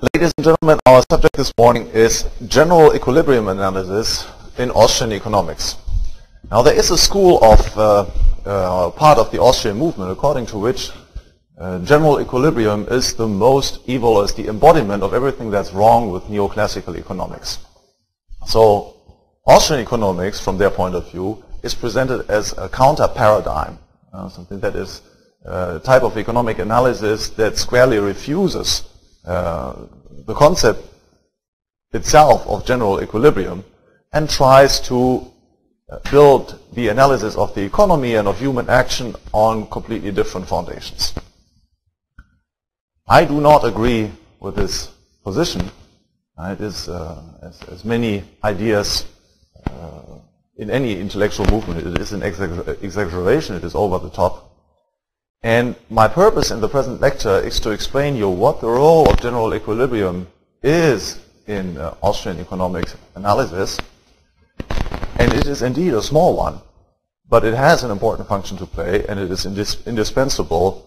Ladies and gentlemen, our subject this morning is general equilibrium analysis in Austrian economics. Now there is a school of part of the Austrian movement according to which general equilibrium is the most evil, is the embodiment of everything that's wrong with neoclassical economics. So Austrian economics, from their point of view, is presented as a counter-paradigm, something that is a type of economic analysis that squarely refuses the concept itself of general equilibrium and tries to build the analysis of the economy and of human action on completely different foundations. I do not agree with this position. It is, as many ideas in any intellectual movement, it is an exaggeration, it is over the top. And my purpose in the present lecture is to explain you what the role of general equilibrium is in Austrian economics analysis. And it is indeed a small one, but it has an important function to play, and it is indispensable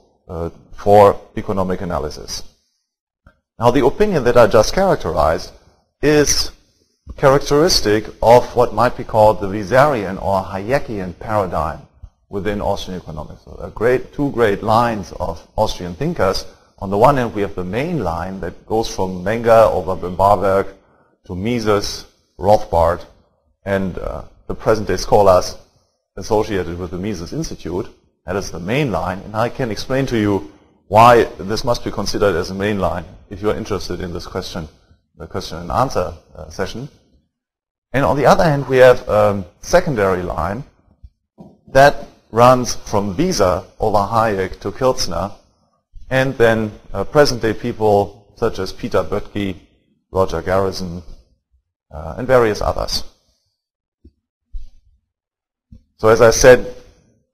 for economic analysis. Now, the opinion that I just characterized is characteristic of what might be called the Visarian or Hayekian paradigm within Austrian economics. So two great lines of Austrian thinkers. On the one hand, we have the main line that goes from Menger over Böhm-Bawerk to Mises, Rothbard, and the present-day scholars associated with the Mises Institute. That is the main line, and I can explain to you why this must be considered as a main line if you are interested in this question, the question and answer session. And on the other hand, we have a secondary line that runs from Wieser over Hayek to Kirchner, and then present-day people such as Peter Böttke, Roger Garrison, and various others. So as I said,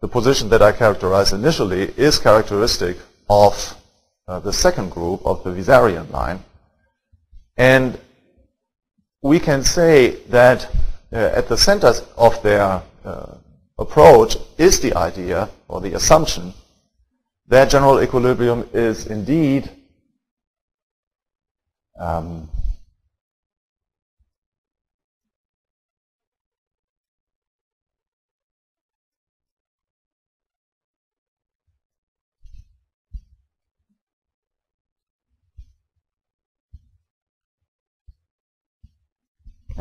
the position that I characterized initially is characteristic of the second group of the Visarian line. And we can say that at the center of their approach is the idea or the assumption that general equilibrium is indeed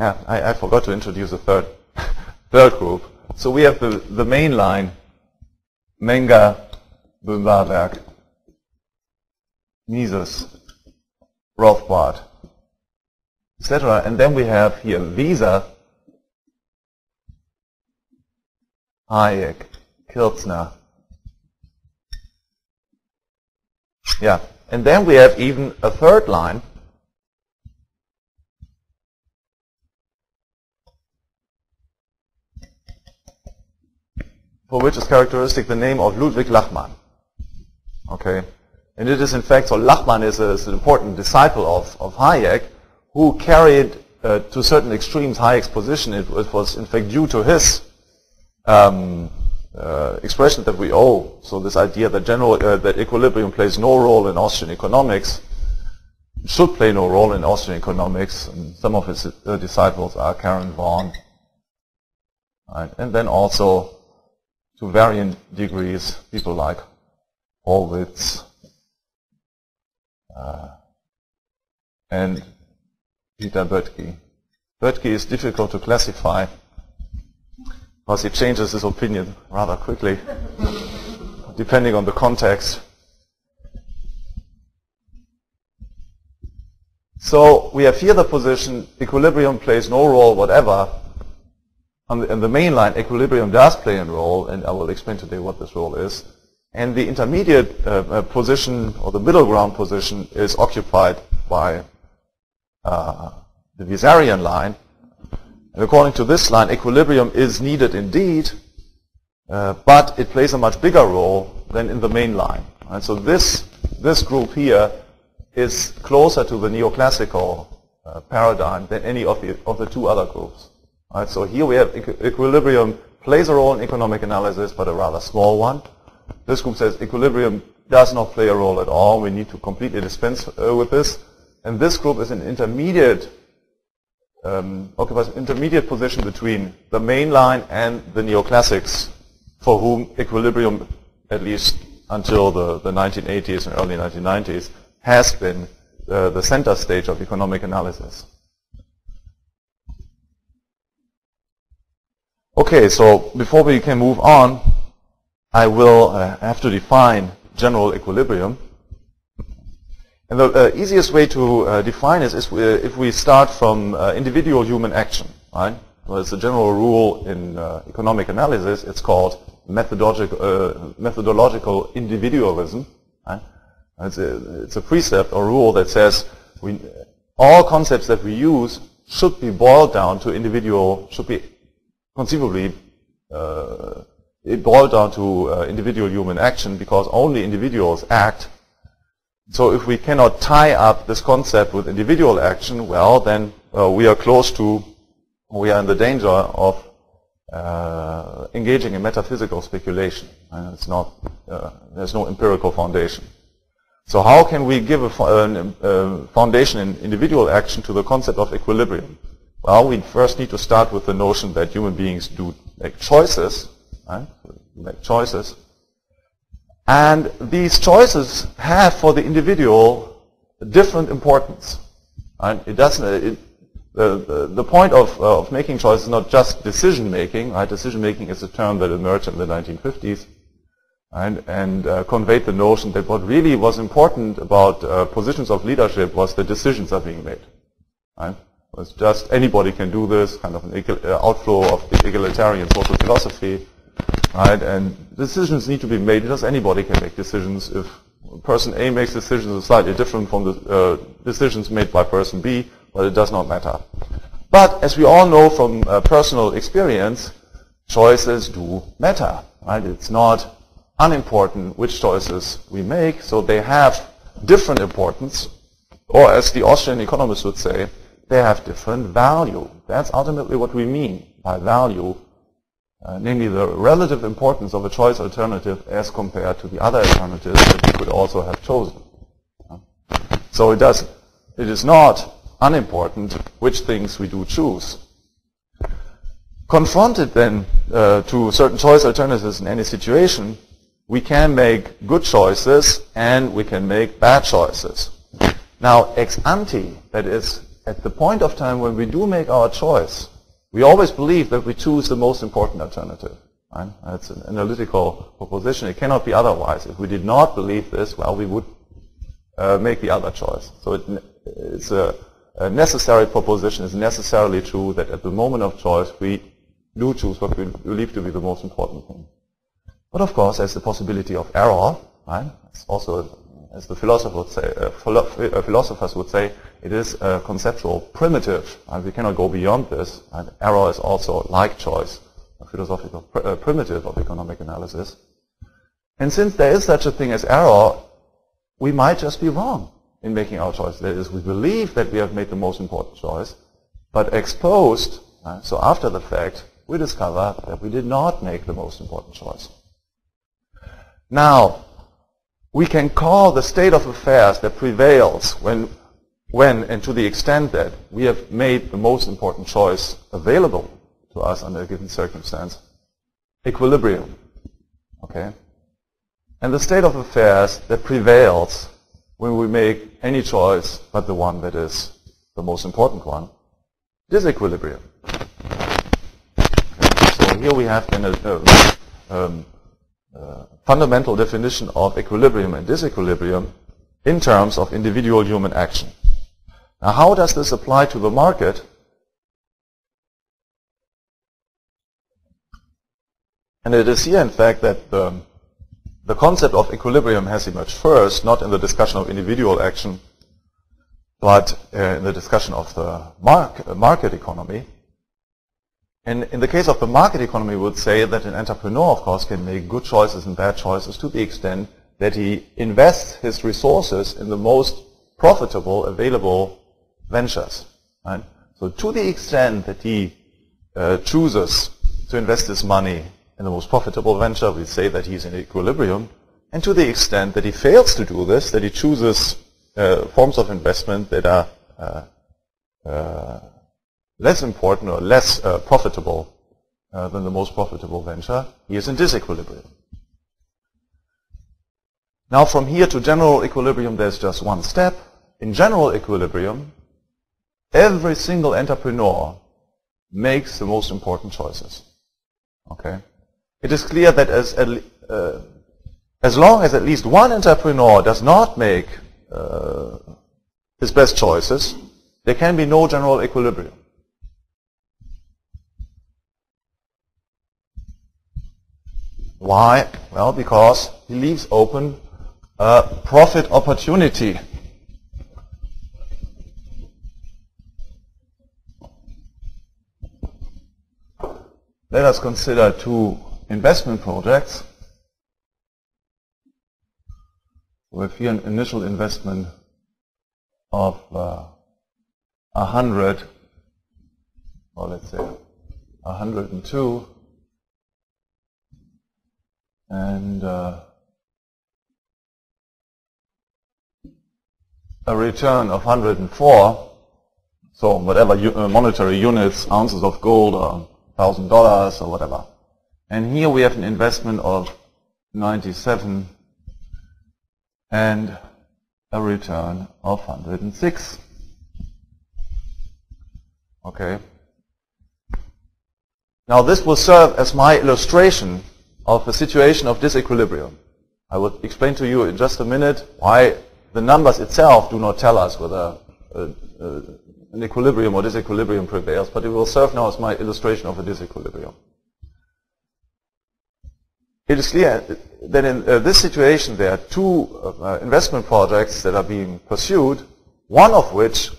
I forgot to introduce a third group. So we have the main line, Menger, Böhm-Bawerk, Mises, Rothbard, etc. And then we have here Wieser, Hayek, Kirchner. Yeah, and then we have even a third line, for which is characteristic the name of Ludwig Lachmann. Okay, and it is in fact, so Lachmann is an important disciple of Hayek, who carried to certain extremes Hayek's position. It was in fact due to his expression that we owe. So this idea that that equilibrium plays no role in Austrian economics, should play no role in Austrian economics, and some of his disciples are Karen Vaughan, right? And then also, to varying degrees, people like Horwitz and Peter Böttke. Böttke is difficult to classify because he changes his opinion rather quickly, depending on the context. So we have here the position, equilibrium plays no role whatever. In the main line, equilibrium does play a role, and I will explain today what this role is. And the intermediate position, or the middle ground position, is occupied by the Visarian line. And according to this line, equilibrium is needed indeed, but it plays a much bigger role than in the main line. And so this group here is closer to the neoclassical paradigm than any of the two other groups. Right, so here we have equilibrium plays a role in economic analysis, but a rather small one. This group says equilibrium does not play a role at all. We need to completely dispense with this. And this group is an intermediate, occupies an intermediate position between the mainline and the neoclassics, for whom equilibrium, at least until the 1980s and early 1990s, has been the center stage of economic analysis. Okay, so before we can move on, I will have to define general equilibrium. And the easiest way to define it is if we start from individual human action, right? Well, it's a general rule in economic analysis. It's called methodological individualism. Right? It's a precept or rule that says all concepts that we use should be boiled down to should be conceivably boiled down to individual human action, because only individuals act. So if we cannot tie up this concept with individual action, well, then we are in the danger of engaging in metaphysical speculation. And it's not, there's no empirical foundation. So how can we give a foundation in individual action to the concept of equilibrium? Well, we first need to start with the notion that human beings do make choices, right? Make choices. And these choices have for the individual different importance. Right? It doesn't. The point of making choices is not just decision making. Right? Decision making is a term that emerged in the 1950s, and conveyed the notion that what really was important about positions of leadership was the decisions are being made. Right? It's just anybody can do this, kind of an outflow of the egalitarian social philosophy. Right, and decisions need to be made because anybody can make decisions. If person A makes decisions slightly different from the decisions made by person B, well, it does not matter. But as we all know from personal experience, choices do matter. Right? It's not unimportant which choices we make, so they have different importance, or as the Austrian economists would say, they have different value. That's ultimately what we mean by value. Namely the relative importance of a choice alternative as compared to the other alternatives that we could also have chosen. So it is not unimportant which things we do choose. Confronted then to certain choice alternatives in any situation, we can make good choices and we can make bad choices. Now ex ante, that is at the point of time when we do make our choice, we always believe that we choose the most important alternative. Right? It's an analytical proposition. It cannot be otherwise. If we did not believe this, well, we would make the other choice. So it's a necessary proposition. It's necessarily true that at the moment of choice, we do choose what we believe to be the most important thing. But of course, there's the possibility of error. Right? It's also, as the philosophers would say, it is a conceptual primitive, and we cannot go beyond this. And error is also, like choice, a philosophical primitive of economic analysis. And since there is such a thing as error, we might just be wrong in making our choice. That is, we believe that we have made the most important choice, but exposed, so after the fact, we discover that we did not make the most important choice. Now, we can call the state of affairs that prevails when and to the extent that we have made the most important choice available to us under a given circumstance, equilibrium. Okay? And the state of affairs that prevails when we make any choice but the one that is the most important one, disequilibrium. Okay? So here we have then a fundamental definition of equilibrium and disequilibrium in terms of individual human action. Now, how does this apply to the market? And it is here, in fact, that the concept of equilibrium has emerged first, not in the discussion of individual action, but in the discussion of the market economy. And in the case of the market economy, we would say that an entrepreneur, of course, can make good choices and bad choices to the extent that he invests his resources in the most profitable available ventures. Right? So to the extent that he chooses to invest his money in the most profitable venture, we say that he's in equilibrium. And to the extent that he fails to do this, that he chooses forms of investment that are less important or less profitable than the most profitable venture, he is in disequilibrium. Now from here to general equilibrium there's just one step. In general equilibrium, every single entrepreneur makes the most important choices. Okay? It is clear that as long as at least one entrepreneur does not make his best choices, there can be no general equilibrium. Why? Well, because he leaves open a profit opportunity. Let us consider two investment projects. We have here an initial investment of 100, or let's say 102, and a return of 104, so whatever monetary units, ounces of gold or $1,000 or whatever. And here we have an investment of 97 and a return of 106. Okay. Now this will serve as my illustration of a situation of disequilibrium. I will explain to you in just a minute why the numbers itself do not tell us whether an equilibrium or disequilibrium prevails, but it will serve now as my illustration of a disequilibrium. It is clear that in this situation there are two investment projects that are being pursued, one of which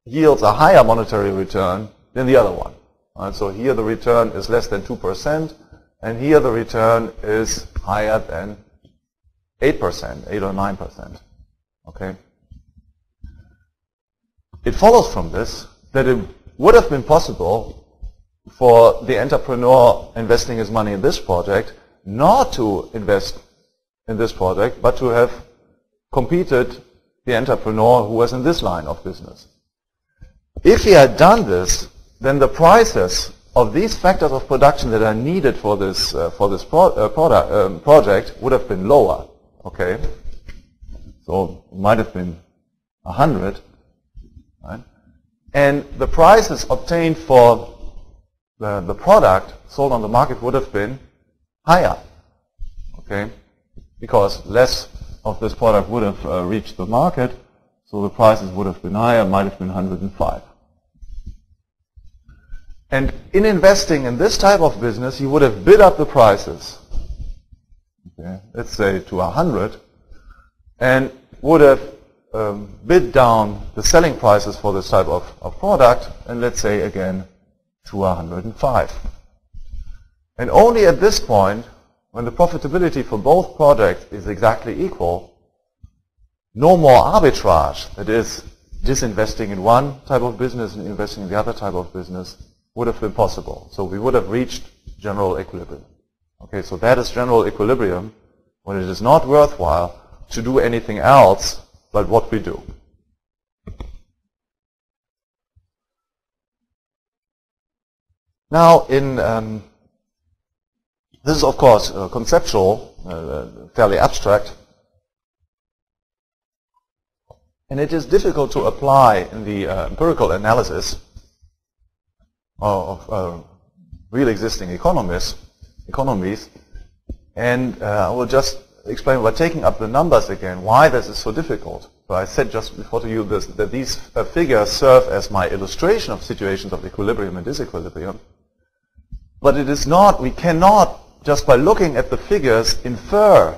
yields a higher monetary return than the other one. Right, so here the return is less than 2%, and here the return is higher than 8%, 8 or 9%. Okay? It follows from this that it would have been possible for the entrepreneur investing his money in this project not to invest in this project, but to have competed the entrepreneur who was in this line of business. If he had done this, then the prices of these factors of production that are needed for this project would have been lower. Okay, so it might have been 100, right? And the prices obtained for the product sold on the market would have been higher. Okay, because less of this product would have reached the market, so the prices would have been higher, might have been 105. And in investing in this type of business, you would have bid up the prices, okay, let's say to 100, and would have bid down the selling prices for this type of product, and let's say again to 105. And only at this point, when the profitability for both projects is exactly equal, no more arbitrage, that is, disinvesting in one type of business and investing in the other type of business, would have been possible. So we would have reached general equilibrium. Okay, so that is general equilibrium when it is not worthwhile to do anything else but what we do. Now, this is of course conceptual, fairly abstract, and it is difficult to apply in the empirical analysis of real existing economies, and I will just explain by taking up the numbers again why this is so difficult. So I said just before to you that these figures serve as my illustration of situations of equilibrium and disequilibrium, but it is not, we cannot just by looking at the figures infer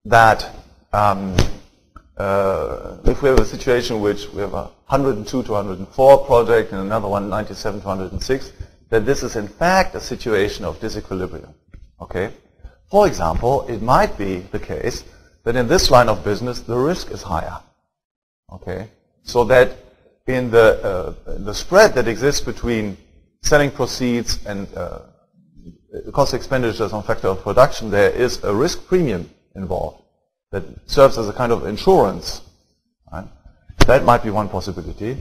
that if we have a situation which we have a 102 to 104 project and another one 97 to 106, that this is in fact a situation of disequilibrium. Okay? For example, it might be the case that in this line of business the risk is higher. Okay? So that in the spread that exists between selling proceeds and cost expenditures on factor of production, there is a risk premium involved. that serves as a kind of insurance. Right? That might be one possibility.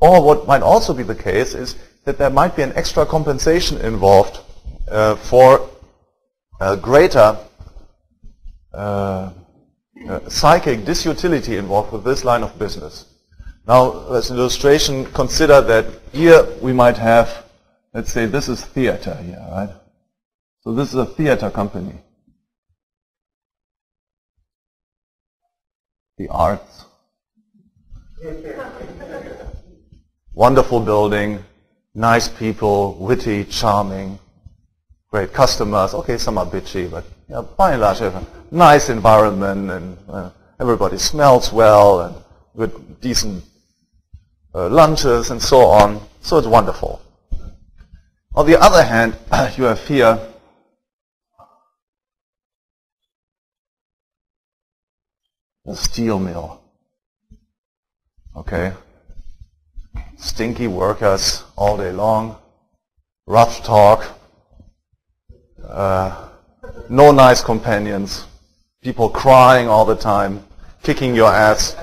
Or what might also be the case is that there might be an extra compensation involved for greater psychic disutility involved with this line of business. Now, as an illustration, consider that here we might have, let's say this is theater here, right? So this is a theater company. The arts. Wonderful building, nice people, witty, charming, great customers. Okay, some are bitchy, but yeah, by and large, a nice environment, and everybody smells well, and good, decent lunches, and so on. So it's wonderful. On the other hand, you have here a steel mill. Okay. Stinky workers all day long, rough talk, no nice companions, people crying all the time, kicking your ass.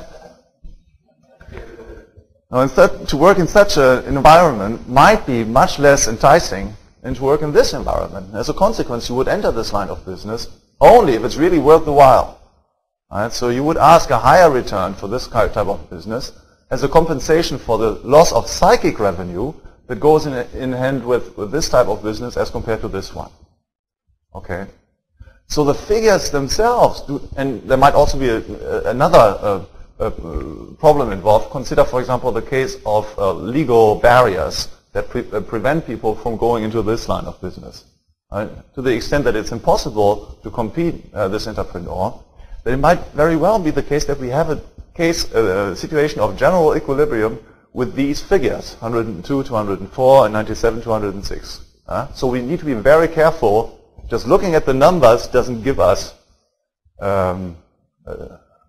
Now, instead, to work in such an environment might be much less enticing than to work in this environment. As a consequence, you would enter this line of business only if it's really worth the while. Right? So you would ask a higher return for this type of business as a compensation for the loss of psychic revenue that goes in hand with this type of business as compared to this one. Okay? So the figures themselves, and there might also be another problem involved. Consider, for example, the case of legal barriers that prevent people from going into this line of business. Right? To the extent that it's impossible to compete this entrepreneur, then it might very well be the case that we have a situation of general equilibrium with these figures, 102 to 104 and 97 to 106. So we need to be very careful. Just looking at the numbers doesn't give us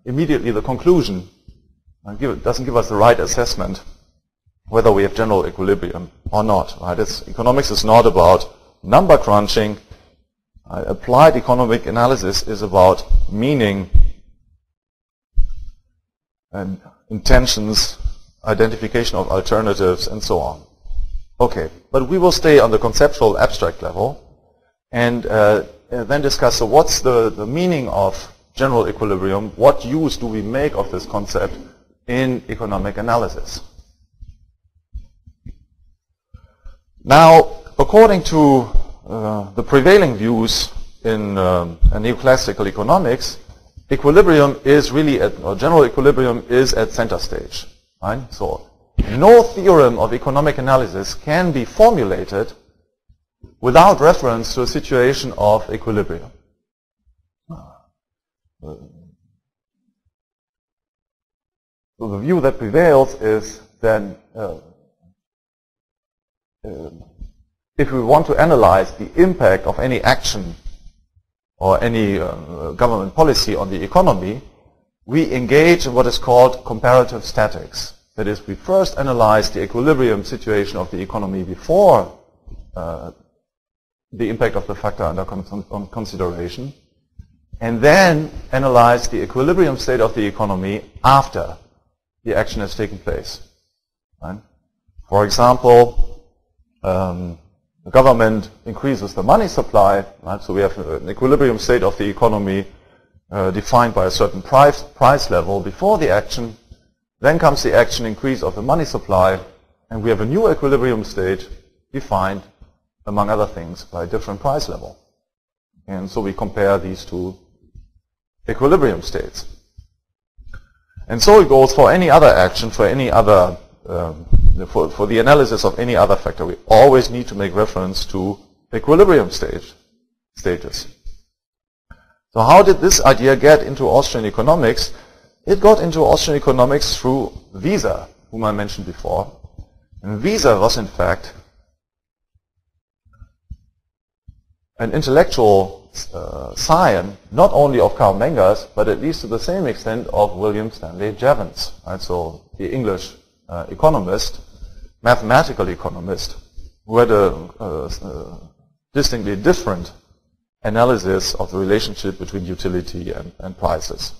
immediately the conclusion. It doesn't give us the right assessment whether we have general equilibrium or not. Right? Economics is not about number crunching. Applied economic analysis is about meaning and intentions, identification of alternatives, and so on. Okay, but we will stay on the conceptual abstract level and then discuss, so what's the meaning of general equilibrium? What use do we make of this concept in economic analysis? Now, according to the prevailing views in neoclassical economics, equilibrium is really or general equilibrium is at center stage. Right? So no theorem of economic analysis can be formulated without reference to a situation of equilibrium. So the view that prevails is that if we want to analyze the impact of any action or any government policy on the economy, we engage in what is called comparative statics. That is, we first analyze the equilibrium situation of the economy before the impact of the factor under consideration, and then analyze the equilibrium state of the economy after the action has taken place. Right? For example, the government increases the money supply, right? So we have an equilibrium state of the economy defined by a certain price level before the action. Then comes the action increase of the money supply, and we have a new equilibrium state defined, among other things, by a different price level. And so we compare these two equilibrium states. And so it goes for any other action, for any other for the analysis of any other factor. We always need to make reference to equilibrium stages. So how did this idea get into Austrian economics? It got into Austrian economics through Wieser, whom I mentioned before. And Wieser was in fact an intellectual scion, not only of Karl Mengers, but at least to the same extent of William Stanley Jevons. Right? So the English economist, mathematical economist, who had a distinctly different analysis of the relationship between utility and prices.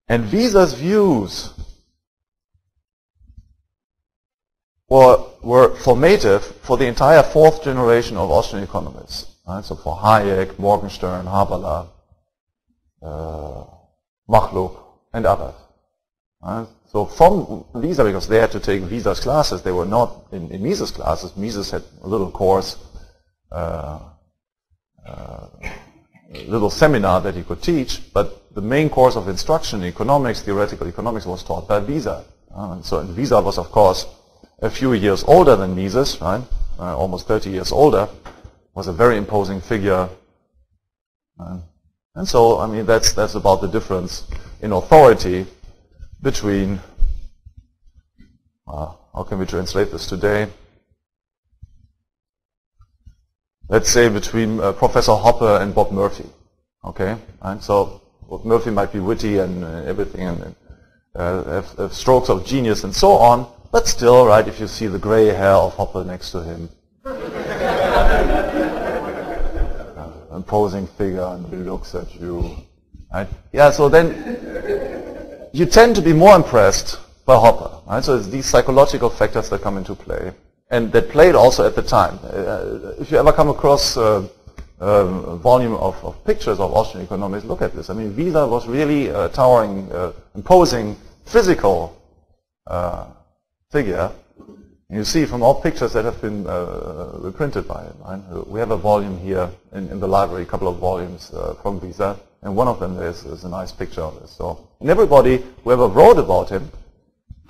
And Mises' views were formative for the entire fourth generation of Austrian economists. Right? So for Hayek, Morgenstern, Habermas, Machluk, and others. Right? So from Mises, because they had to take Mises classes, they were not in Mises classes. Mises had a little course, little seminar that he could teach, but the main course of instruction, economics, theoretical economics, was taught by Mises. So Mises was, of course, a few years older than Mises, right? Almost 30 years older, was a very imposing figure. And so, I mean, that's about the difference in authority between, how can we translate this today? Let's say between Professor Hoppe and Bob Murphy, okay? And so Bob Murphy might be witty and everything, and have strokes of genius and so on, but still, right, if you see the gray hair of Hoppe next to him, imposing figure, and he looks at you, right? Yeah, so then you tend to be more impressed by Hoppe, right? So it's these psychological factors that come into play, and that played also at the time. If you ever come across a volume of pictures of Austrian economics, look at this. I mean, Mises was really a towering, imposing, physical figure. And you see from all pictures that have been reprinted by him. Right? We have a volume here in the library, a couple of volumes from Mises, and one of them is a nice picture of this. So, and everybody who ever wrote about him,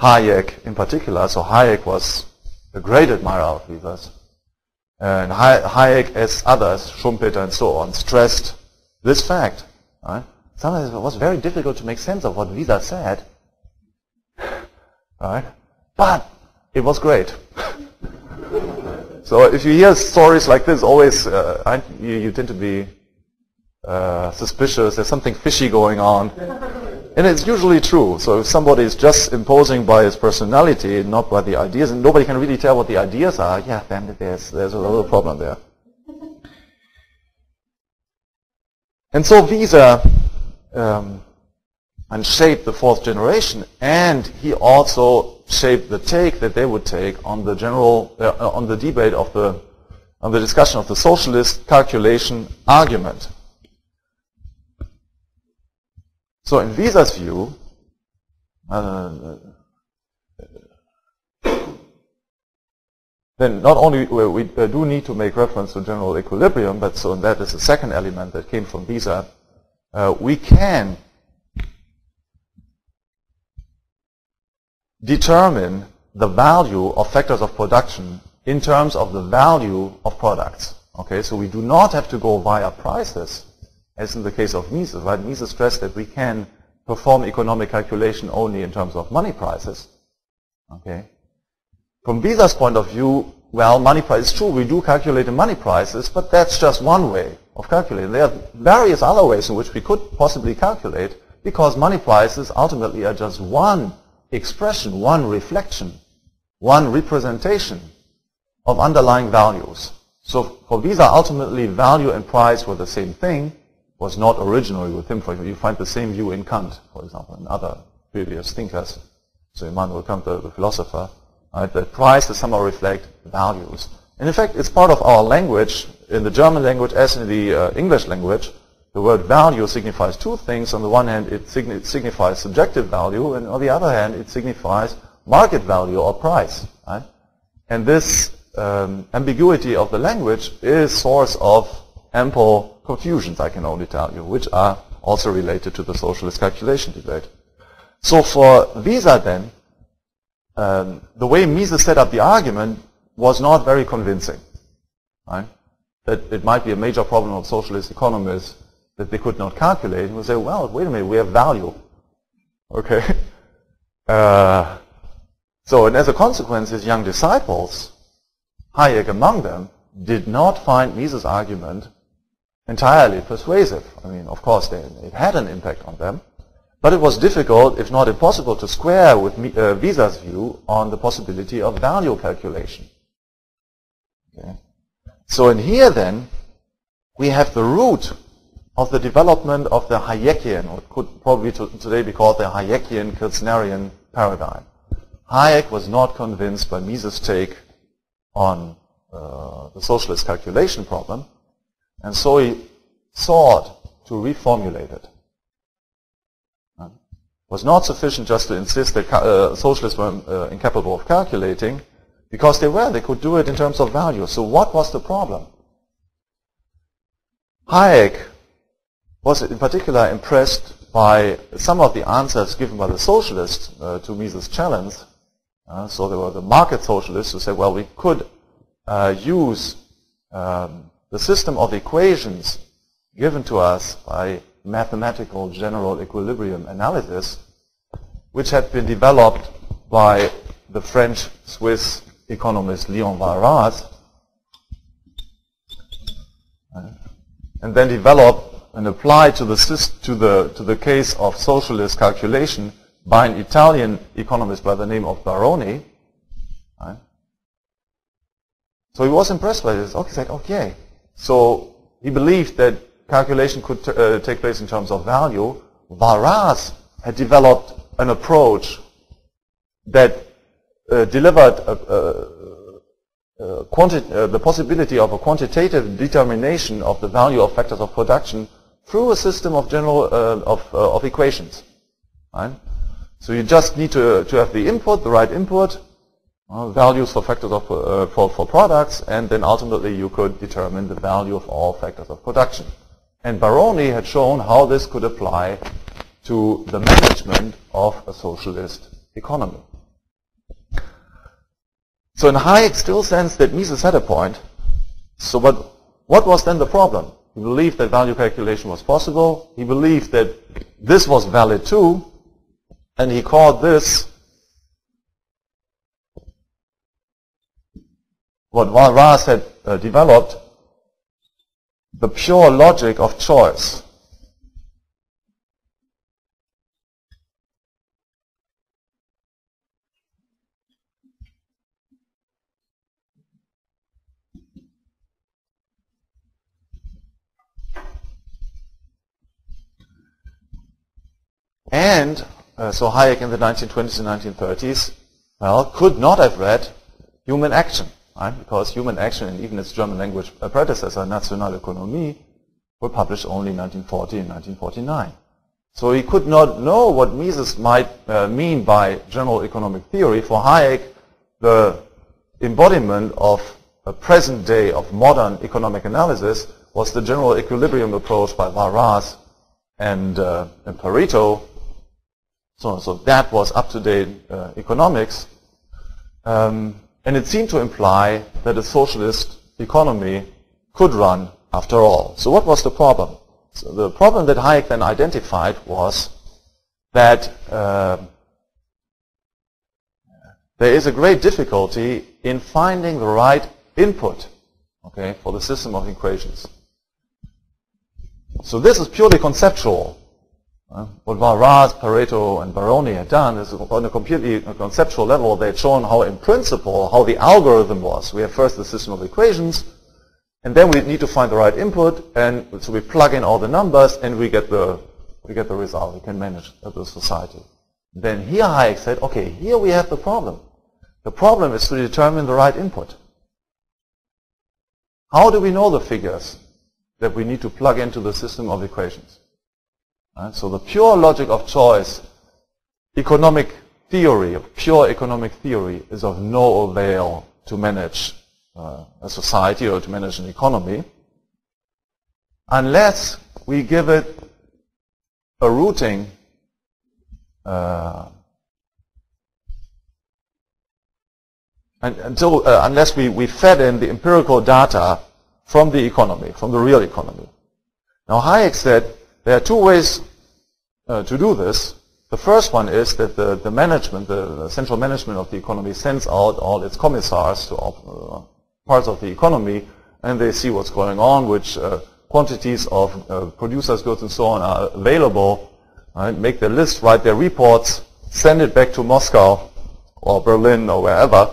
Hayek in particular, so Hayek was a great admirer of Mises, and Hayek, as others, Schumpeter and so on, stressed this fact. Right? Sometimes it was very difficult to make sense of what Mises said, right? But it was great. So if you hear stories like this, always you tend to be suspicious. There's something fishy going on, and it's usually true. So if somebody is just imposing by his personality, not by the ideas, and nobody can really tell what the ideas are, yeah, then there's a little problem there. And so Mises and shaped the fourth generation, and he also shaped the take that they would take on the general, on the debate of on the discussion of the socialist calculation argument. So in Mises' view, then not only we do need to make reference to general equilibrium, but so that is the second element that came from Mises. We can determine the value of factors of production in terms of the value of products. Okay, so we do not have to go via prices, as in the case of Mises, right? Mises stressed that we can perform economic calculation only in terms of money prices. Okay. From Mises' point of view, well, money price is true, we do calculate in money prices, but that's just one way of calculating. There are various other ways in which we could possibly calculate, because money prices ultimately are just one expression, one reflection, one representation of underlying values. So for Mises, ultimately value and price were the same thing, was not originally with him. For example, you find the same view in Kant, for example, and other previous thinkers. So Immanuel Kant, the philosopher, right, that price does somehow reflect values. And in fact, it's part of our language, in the German language as in the English language. The word value signifies two things. On the one hand, it signifies subjective value, and on the other hand, it signifies market value or price. Right? And this ambiguity of the language is source of ample confusions, I can only tell you, which are also related to the socialist calculation debate. So for Mises then, the way Mises set up the argument was not very convincing. Right? That it might be a major problem of socialist economists that they could not calculate. And we say, well, wait a minute, we have value. Okay? So, and as a consequence, his young disciples, Hayek among them, did not find Mises' argument entirely persuasive. I mean, of course, it had an impact on them, but it was difficult, if not impossible, to square with Mises' view on the possibility of value calculation. Okay? So in here then, we have the root of the development of the Hayekian, or could probably today be called the Hayekian-Kirchnerian paradigm. Hayek was not convinced by Mises' take on the socialist calculation problem, and so he sought to reformulate it. It was not sufficient just to insist that socialists were incapable of calculating, because they could do it in terms of value. So what was the problem? Hayek was in particular impressed by some of the answers given by the socialists to Mises' challenge. So there were the market socialists who said, well, we could use the system of equations given to us by mathematical general equilibrium analysis, which had been developed by the French-Swiss economist Léon Walras, and then developed and applied to the case of socialist calculation by an Italian economist by the name of Baroni. Right? So he was impressed by this. Okay, he said, okay. So he believed that calculation could take place in terms of value. Walras had developed an approach that delivered the possibility of a quantitative determination of the value of factors of production through a system of general of equations. Right? So you just need to have the input, the right input, values for factors of for products, and then ultimately you could determine the value of all factors of production. And Baroni had shown how this could apply to the management of a socialist economy. So in Hayek still sensed that Mises had a point. So but what was then the problem? He believed that value calculation was possible. He believed that this was valid too. And he called this what Walras had developed the pure logic of choice. And so Hayek in the 1920s and 1930s, well, could not have read Human Action, right? Because Human Action and even its German language predecessor, Nationalökonomie, were published only in 1940 and 1949. So he could not know what Mises might mean by general economic theory. For Hayek, the embodiment of a present day of modern economic analysis was the general equilibrium approach by Walras and Pareto. So that was up-to-date economics. And it seemed to imply that a socialist economy could run after all. So what was the problem? So the problem that Hayek then identified was that there is a great difficulty in finding the right input, okay, for the system of equations. So this is purely conceptual. What Walras, Pareto, and Baroni had done is on a completely conceptual level, they had shown how in principle, how the algorithm was. We have first the system of equations, and then we need to find the right input, and so we plug in all the numbers, and we get the result. We can manage the society. Then here Hayek said, okay, here we have the problem. The problem is to determine the right input. How do we know the figures that we need to plug into the system of equations? Right? So the pure logic of choice, economic theory, pure economic theory, is of no avail to manage a society or to manage an economy unless we give it a routing unless we fed in the empirical data from the economy, from the real economy. Now Hayek said there are two ways to do this. The first one is that the management, the central management of the economy sends out all its commissars to all parts of the economy, and they see what's going on, which quantities of producers, goods, and so on are available, right? Make their list, write their reports, send it back to Moscow or Berlin or wherever,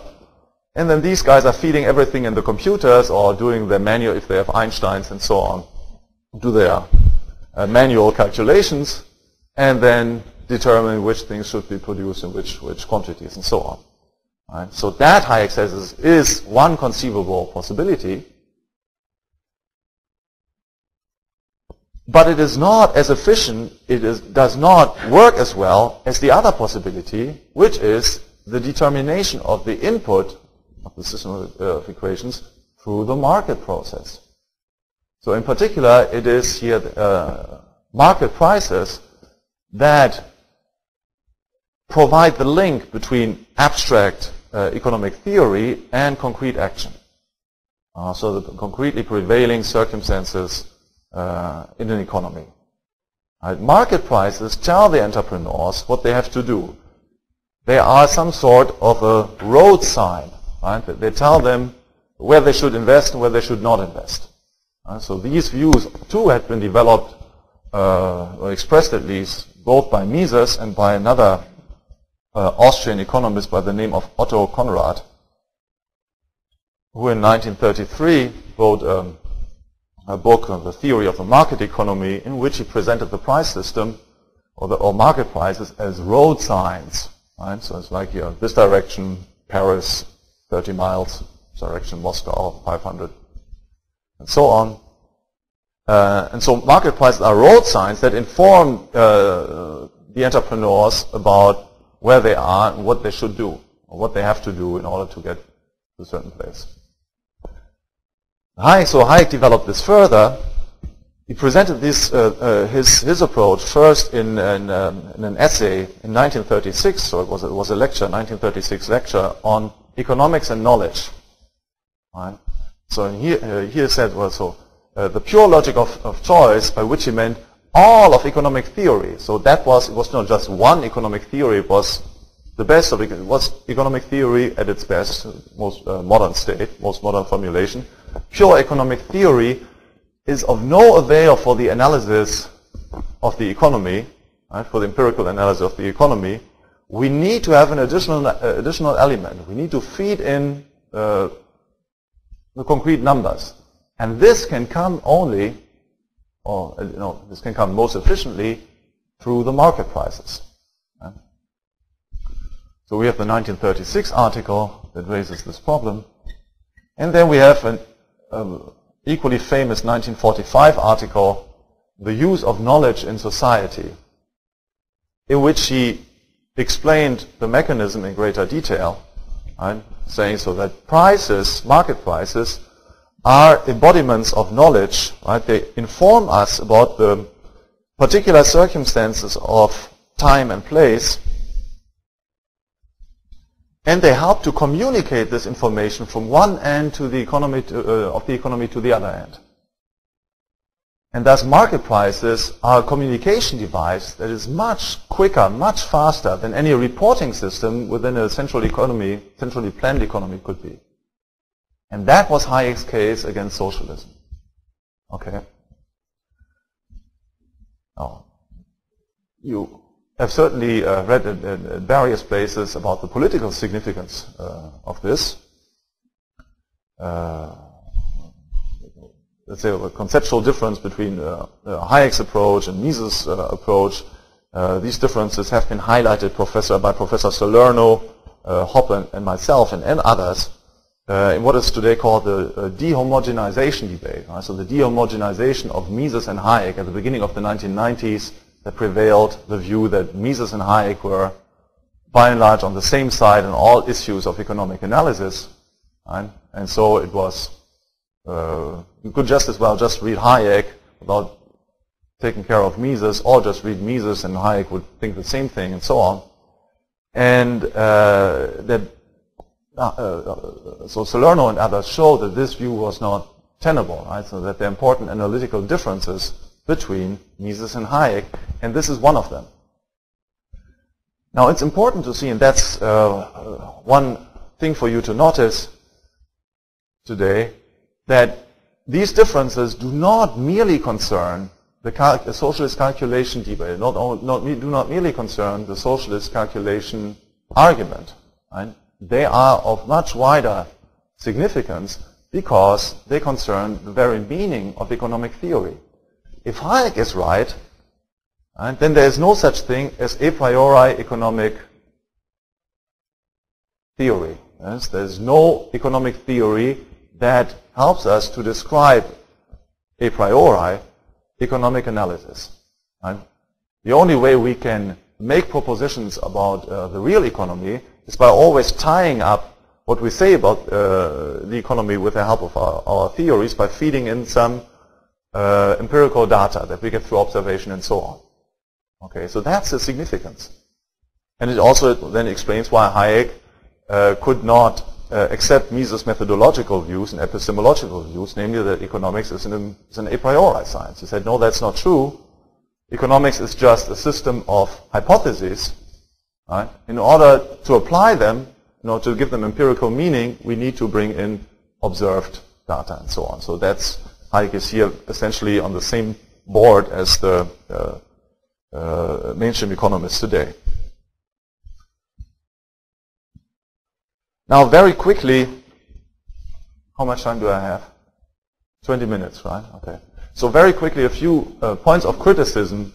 and then these guys are feeding everything in the computers or doing their manual, if they have Einsteins and so on, do their manual calculations, and then determine which things should be produced in which quantities and so on. Right? So that Hayek says is one conceivable possibility, but it is not as efficient, does not work as well as the other possibility, which is the determination of the input of the system of equations through the market process. So in particular, it is here market prices that provide the link between abstract economic theory and concrete action. So the concretely prevailing circumstances in an economy. Right? Market prices tell the entrepreneurs what they have to do. They are some sort of a road sign. Right? They tell them where they should invest and where they should not invest. So these views too had been developed, or expressed at least, both by Mises and by another Austrian economist by the name of Otto Conrad, who in 1933 wrote a book on the theory of the market economy, in which he presented the price system or market prices as road signs. Right? So it's like here, this direction, Paris, 30 miles, this direction, Moscow, 500, and so on. And so market prices are road signs that inform the entrepreneurs about where they are and what they should do, or what they have to do in order to get to a certain place. So Hayek developed this further. He presented this, his approach first in an essay in 1936, so it was a lecture, 1936 lecture on economics and knowledge. Right? So he said, well, so the pure logic of choice, by which he meant all of economic theory. So it was not just one economic theory, it was the best of it. It was economic theory at its best, most modern state, most modern formulation. Pure economic theory is of no avail for the analysis of the economy, right, for the empirical analysis of the economy. We need to have an additional element. We need to feed in the concrete numbers. And this can come only, or this can come most efficiently through the market prices. Right? So we have the 1936 article that raises this problem. And then we have an equally famous 1945 article, The Use of Knowledge in Society, in which he explained the mechanism in greater detail, right? Saying so that prices, market prices, are embodiments of knowledge, right? They inform us about the particular circumstances of time and place, and they help to communicate this information from one end to the economy of the economy to the other end. And thus market prices are a communication device that is much quicker, much faster than any reporting system within a centrally planned economy could be. And that was Hayek's case against socialism. Okay. Now, you have certainly read at various places about the political significance of this. Let's say a conceptual difference between Hayek's approach and Mises' approach. These differences have been highlighted by Professor Salerno, Hoppe, and myself, and others, in what is today called the dehomogenization debate. Right? So the dehomogenization of Mises and Hayek at the beginning of the 1990s, that prevailed the view that Mises and Hayek were by and large on the same side on all issues of economic analysis. Right? And so it was, you could just as well just read Hayek without taking care of Mises, or just read Mises and Hayek would think the same thing, and so on. And so Salerno and others showed that this view was not tenable, right? So that there are important analytical differences between Mises and Hayek, and this is one of them. Now it's important to see, and that's one thing for you to notice today, that these differences do not merely concern the socialist calculation debate, do not merely concern the socialist calculation argument. Right? They are of much wider significance because they concern the very meaning of economic theory. if Hayek is right, then there is no such thing as a priori economic theory. Yes? There is no economic theory that helps us to describe a priori economic analysis. Right? The only way we can make propositions about the real economy is by always tying up what we say about the economy with the help of our theories, by feeding in some empirical data that we get through observation and so on. Okay, so that's the significance. And it also then explains why Hayek could not accept Mises' methodological views and epistemological views, namely that economics is an a priori science. He said, no, that's not true. Economics is just a system of hypotheses. Right? In order to apply them, in order to give them empirical meaning, we need to bring in observed data and so on. So that's, Hayek is here essentially on the same board as the mainstream economists today. Now, very quickly, how much time do I have? 20 minutes, right? Okay. So very quickly, a few points of criticism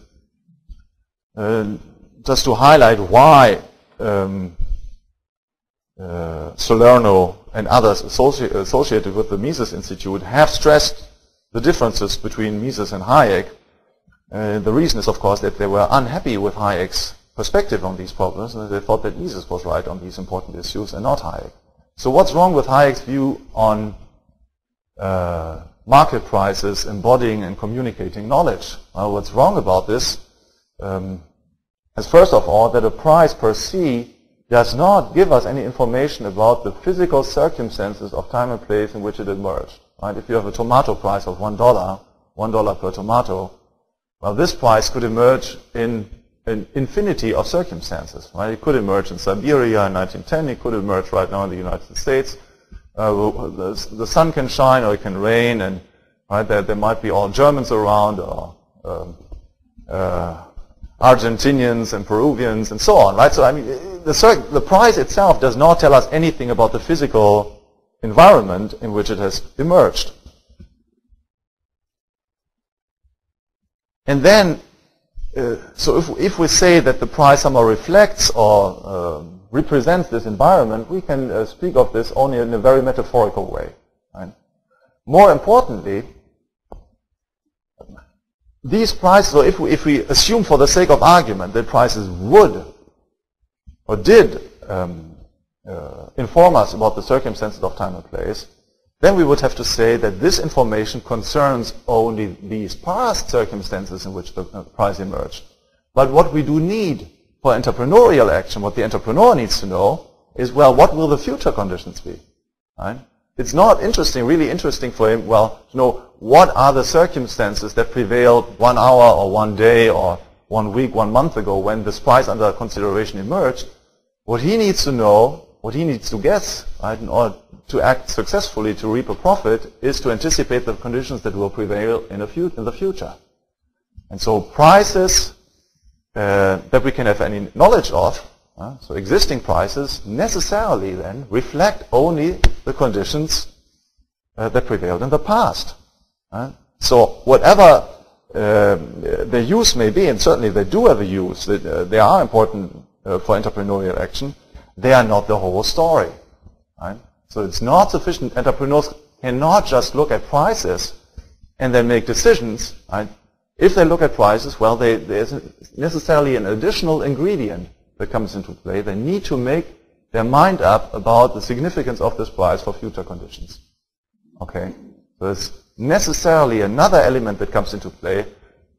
just to highlight why Salerno and others associated with the Mises Institute have stressed the differences between Mises and Hayek. The reason is, of course, that they were unhappy with Hayek's perspective on these problems, and they thought that Mises was right on these important issues and not Hayek. So what's wrong with Hayek's view on market prices embodying and communicating knowledge? Well, what's wrong about this is, first of all, that a price per se does not give us any information about the physical circumstances of time and place in which it emerged. Right? If you have a tomato price of $1 per tomato, well, this price could emerge in an infinity of circumstances. Right? It could emerge in Siberia in 1910. It could emerge right now in the United States. The sun can shine or it can rain, and right, there might be all Germans around, or Argentinians and Peruvians and so on. Right? So I mean, the price itself does not tell us anything about the physical environment in which it has emerged. And then, so if we say that the price somehow reflects or represents this environment, we can speak of this only in a very metaphorical way. Right? More importantly, these prices, so if we assume for the sake of argument that prices would or did inform us about the circumstances of time and place, then we would have to say that this information concerns only these past circumstances in which the price emerged. But what we do need for entrepreneurial action, what the entrepreneur needs to know, is, well, what will the future conditions be? Right? It's not interesting, really interesting for him, well, to know what are the circumstances that prevailed 1 hour or 1 day or 1 week, 1 month ago when this price under consideration emerged. What he needs to know, what he needs to guess, right, in order to act successfully to reap a profit, is to anticipate the conditions that will prevail in the future. And so prices that we can have any knowledge of, so existing prices, necessarily then reflect only the conditions that prevailed in the past. So whatever their use may be, and certainly they do have a use, they are important for entrepreneurial action, they are not the whole story. Right? So it's not sufficient. Entrepreneurs cannot just look at prices and then make decisions. Right? If they look at prices, well, there's necessarily an additional ingredient that comes into play. They need to make their mind up about the significance of this price for future conditions. Okay? So there's necessarily another element that comes into play,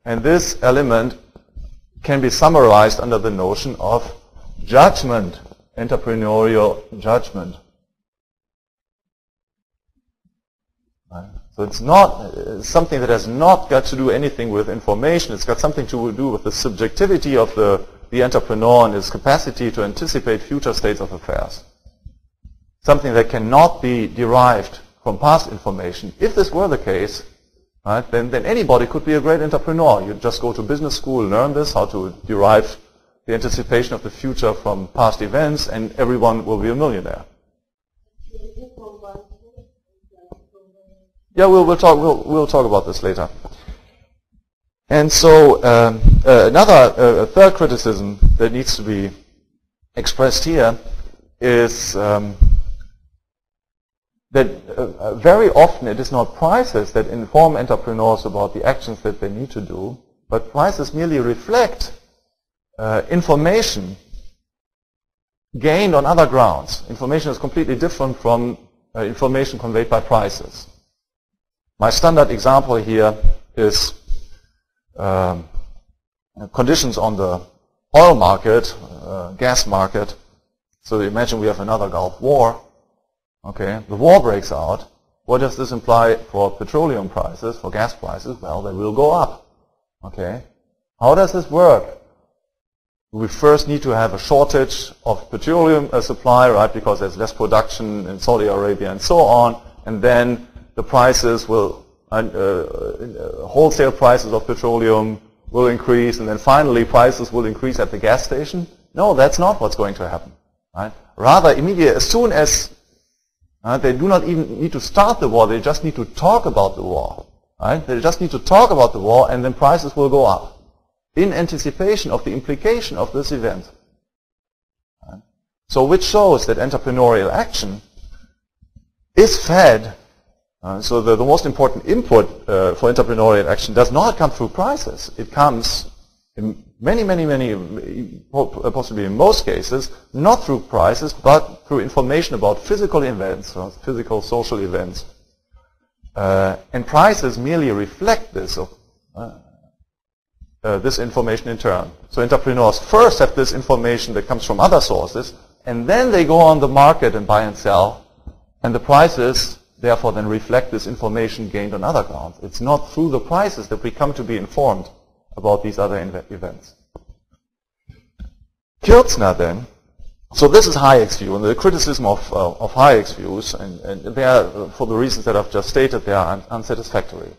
and this element can be summarized under the notion of judgment, entrepreneurial judgment. Right? So it's not something that has not got to do anything with information. It's got something to do with the subjectivity of the entrepreneur and his capacity to anticipate future states of affairs. Something that cannot be derived from past information. If this were the case, right, then anybody could be a great entrepreneur. You just go to business school, learn this, how to derive the anticipation of the future from past events, and everyone will be a millionaire. Yeah, we'll talk about this later. And so another third criticism that needs to be expressed here is that very often it is not prices that inform entrepreneurs about the actions that they need to do, but prices merely reflect information gained on other grounds. Information is completely different from information conveyed by prices. My standard example here is conditions on the oil market, gas market. So imagine we have another Gulf War. Okay, the war breaks out. What does this imply for petroleum prices, for gas prices? Well, they will go up. Okay, how does this work? We first need to have a shortage of petroleum supply, right, because there's less production in Saudi Arabia and so on, and then the prices will, wholesale prices of petroleum will increase, and then finally prices will increase at the gas station. No, that's not what's going to happen. Right? Rather, immediately, as soon as they do not even need to start the war, they just need to talk about the war. Right? They just need to talk about the war, and then prices will go up in anticipation of the implication of this event. Right? So which shows that entrepreneurial action is fed. So the most important input for entrepreneurial action does not come through prices. It comes in many, possibly in most cases, not through prices, but through information about physical events, or physical social events. And prices merely reflect this, this information in turn. So entrepreneurs first have this information that comes from other sources, and then they go on the market and buy and sell, and the prices therefore then reflect this information gained on other grounds. It's not through the prices that we come to be informed about these other events. Kirchner then, so this is Hayek's view, and the criticism of Hayek's views, and they are, for the reasons that I've just stated, they are unsatisfactory.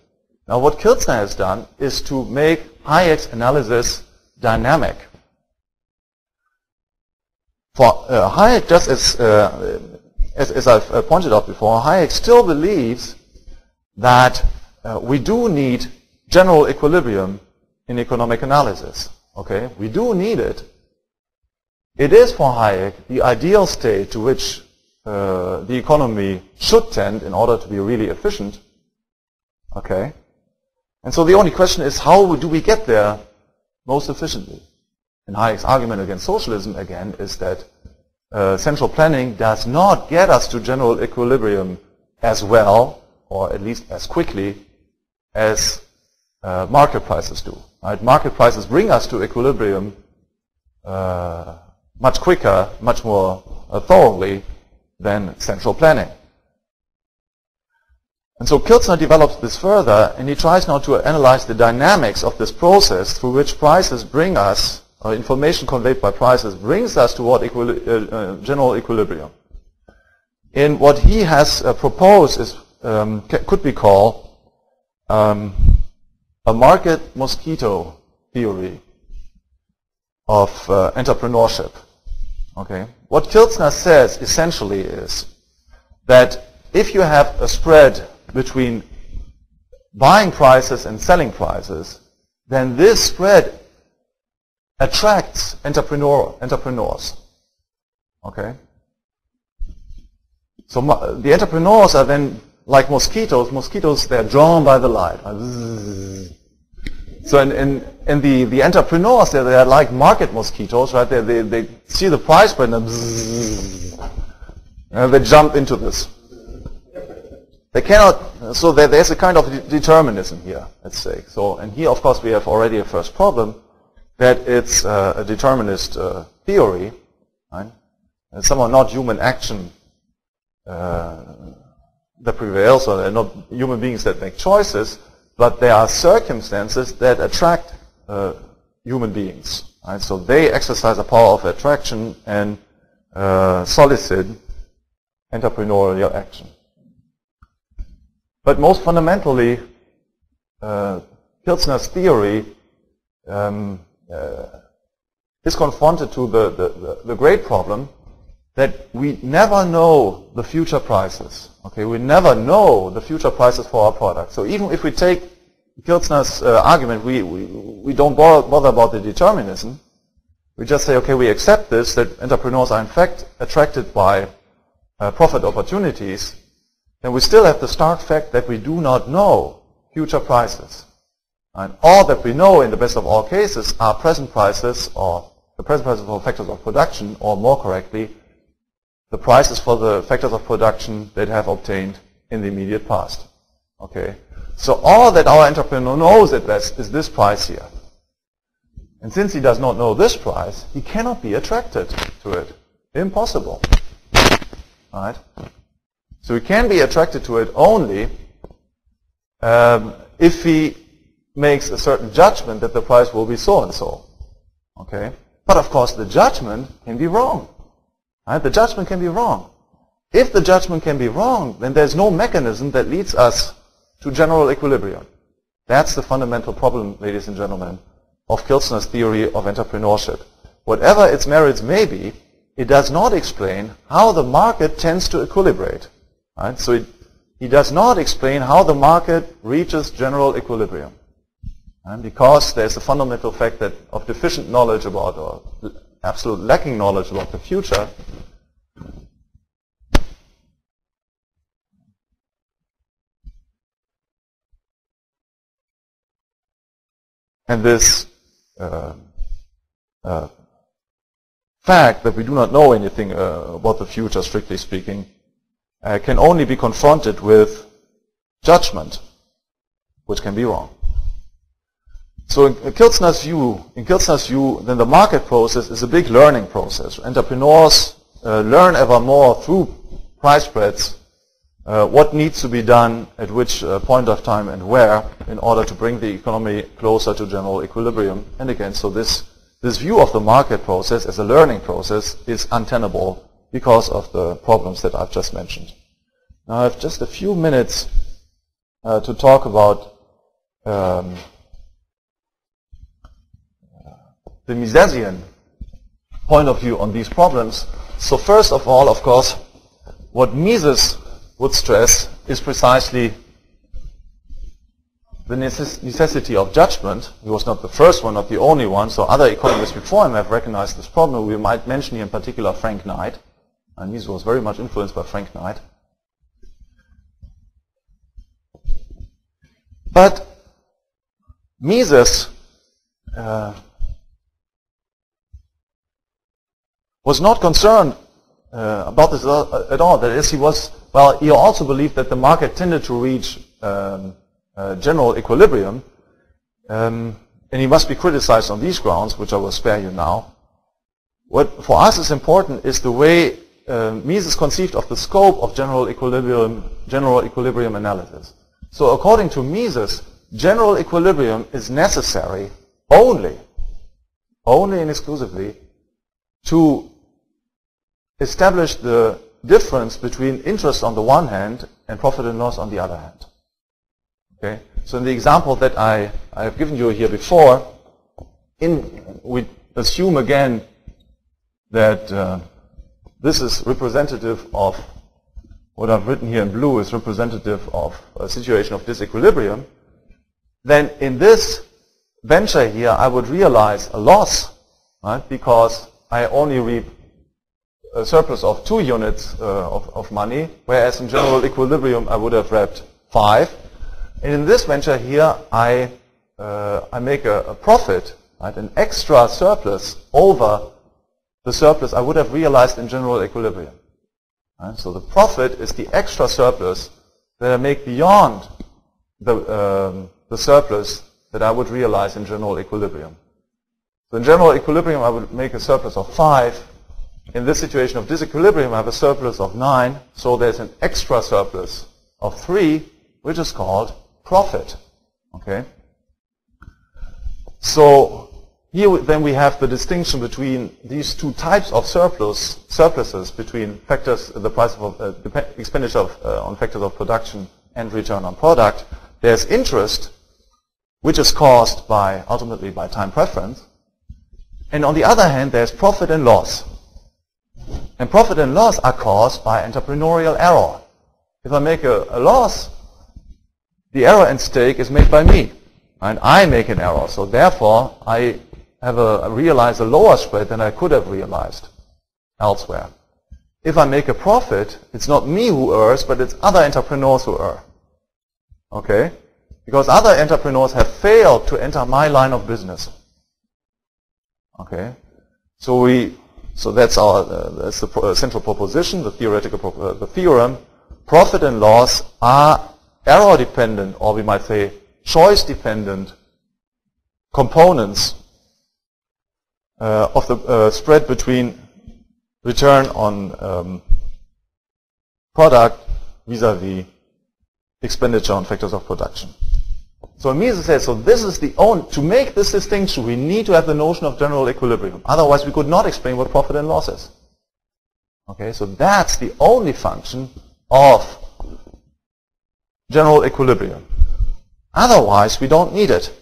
Now what Kirchner has done is to make Hayek's analysis dynamic. For Hayek, just as I've pointed out before, Hayek still believes that we do need general equilibrium in economic analysis. Okay, we do need it. It is for Hayek the ideal state to which the economy should tend in order to be really efficient. Okay, and so the only question is, how do we get there most efficiently? And Hayek's argument against socialism again is that central planning does not get us to general equilibrium as well, or at least as quickly, as market prices do. Right? Market prices bring us to equilibrium much quicker, much more thoroughly than central planning. And so Kirchner develops this further, and he tries now to analyze the dynamics of this process through which prices bring us, or information conveyed by prices brings us toward general equilibrium. And what he has proposed is could be called a market mosquito theory of entrepreneurship. Okay. What Kirchner says essentially is that if you have a spread between buying prices and selling prices, then this spread attracts entrepreneurs. Okay. So the entrepreneurs are then like mosquitoes. Mosquitoes, they're drawn by the light. So and the entrepreneurs, they're like market mosquitoes, right? They see the price spread and they jump into this. They cannot, so there's a kind of determinism here, let's say. So, and here, of course, we have already a first problem, that it's a determinist theory, right? It's somehow not human action that prevails, or they're not human beings that make choices, but there are circumstances that attract human beings. Right? So they exercise a power of attraction and solicit entrepreneurial action. But most fundamentally, Kirchner's theory is confronted to the great problem that we never know the future prices. Okay, we never know the future prices for our products. So even if we take Kiltzner's argument, we don't bother about the determinism. We just say, okay, we accept this, that entrepreneurs are in fact attracted by profit opportunities, then we still have the stark fact that we do not know future prices. And all that we know in the best of all cases are present prices, or the present prices for factors of production, or more correctly, the prices for the factors of production that have obtained in the immediate past. Okay? So all that our entrepreneur knows at best is this price here. And since he does not know this price, he cannot be attracted to it. Impossible. Right? So he can be attracted to it only if he makes a certain judgment that the price will be so and so. Okay? But of course the judgment can be wrong. Right? The judgment can be wrong. If the judgment can be wrong, then there's no mechanism that leads us to general equilibrium. That's the fundamental problem, ladies and gentlemen, of Kiltzner's theory of entrepreneurship. Whatever its merits may be, it does not explain how the market tends to equilibrate. Right? So he does not explain how the market reaches general equilibrium. And because there's a fundamental fact that of deficient knowledge about, or absolute lacking knowledge about the future, and this fact that we do not know anything about the future, strictly speaking, can only be confronted with judgment, which can be wrong. So in Kiltzner's view, then the market process is a big learning process. Entrepreneurs learn ever more through price spreads what needs to be done at which point of time and where in order to bring the economy closer to general equilibrium. And again, so this view of the market process as a learning process is untenable because of the problems that I've just mentioned. Now I have just a few minutes to talk about the Misesian point of view on these problems. So first of all, of course, what Mises would stress is precisely the necessity of judgment. He was not the first one, not the only one, so other economists before him have recognized this problem. We might mention here in particular Frank Knight, and Mises was very much influenced by Frank Knight. But Mises was not concerned about this at all. That is, he also believed that the market tended to reach general equilibrium, and he must be criticized on these grounds, which I will spare you now. What for us is important is the way Mises conceived of the scope of general equilibrium analysis. So according to Mises, general equilibrium is necessary only and exclusively to establish the difference between interest on the one hand and profit and loss on the other hand. Okay? So in the example that I have given you here before, we assume again that this is representative of what I've written here in blue is representative of a situation of disequilibrium. Then in this venture here, I would realize a loss, right? Because I only reap a surplus of 2 units of money, whereas in general equilibrium I would have reaped 5. And in this venture here, I make a profit, right, an extra surplus over the surplus I would have realized in general equilibrium. Right? So the profit is the extra surplus that I make beyond the surplus that I would realize in general equilibrium. So in general equilibrium I would make a surplus of 5. In this situation of disequilibrium I have a surplus of 9, so there's an extra surplus of 3, which is called profit. Okay? So here then we have the distinction between these two types of surpluses between factors, the price of expenditure on factors of production and return on product. There's interest, which is caused by ultimately by time preference, and on the other hand there's profit and loss. And profit and loss are caused by entrepreneurial error. If I make a loss, the error and stake is made by me. And I make an error. So therefore, I realize a lower spread than I could have realized elsewhere. If I make a profit, it's not me who errs, but it's other entrepreneurs who err. Okay? Because other entrepreneurs have failed to enter my line of business. Okay? So that's the central proposition, the theorem. Profit and loss are error dependent, or we might say choice dependent components of the spread between return on product vis-a-vis expenditure on factors of production. So Mises says, so this is to make this distinction, we need to have the notion of general equilibrium. Otherwise, we could not explain what profit and loss is. Okay, so that's the only function of general equilibrium. Otherwise, we don't need it.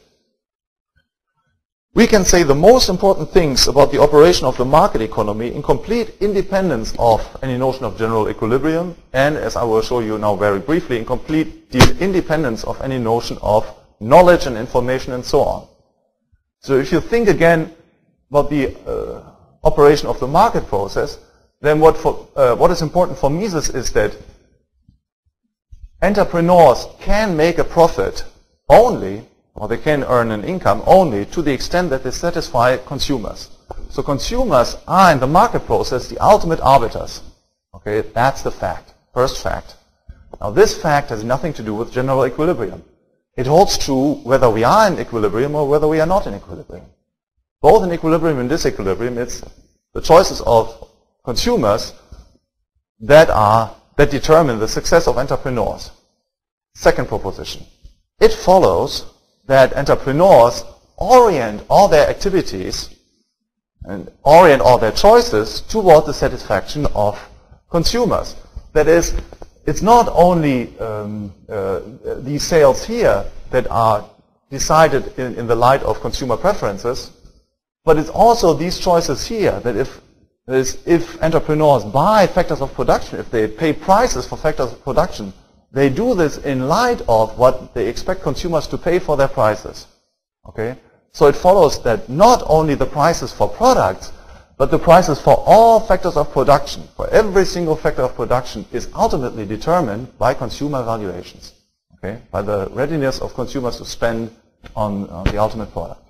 We can say the most important things about the operation of the market economy in complete independence of any notion of general equilibrium, and as I will show you now very briefly, in complete independence of any notion of knowledge and information and so on. So if you think again about the operation of the market process, then what is important for Mises is that entrepreneurs can make a profit only, or they can earn an income only to the extent that they satisfy consumers. So consumers are in the market process the ultimate arbiters. Okay, that's the fact, first fact. Now this fact has nothing to do with general equilibrium. It holds true whether we are in equilibrium or whether we are not in equilibrium. Both in equilibrium and disequilibrium, it's the choices of consumers that determine the success of entrepreneurs. Second proposition. It follows that entrepreneurs orient all their activities and orient all their choices toward the satisfaction of consumers. That is, it's not only these sales here that are decided in the light of consumer preferences, but it's also these choices here that if entrepreneurs buy factors of production, if they pay prices for factors of production, they do this in light of what they expect consumers to pay for their prices. Okay? So it follows that not only the prices for products, but the prices for all factors of production, for every single factor of production, is ultimately determined by consumer valuations. Okay? By the readiness of consumers to spend on the ultimate product.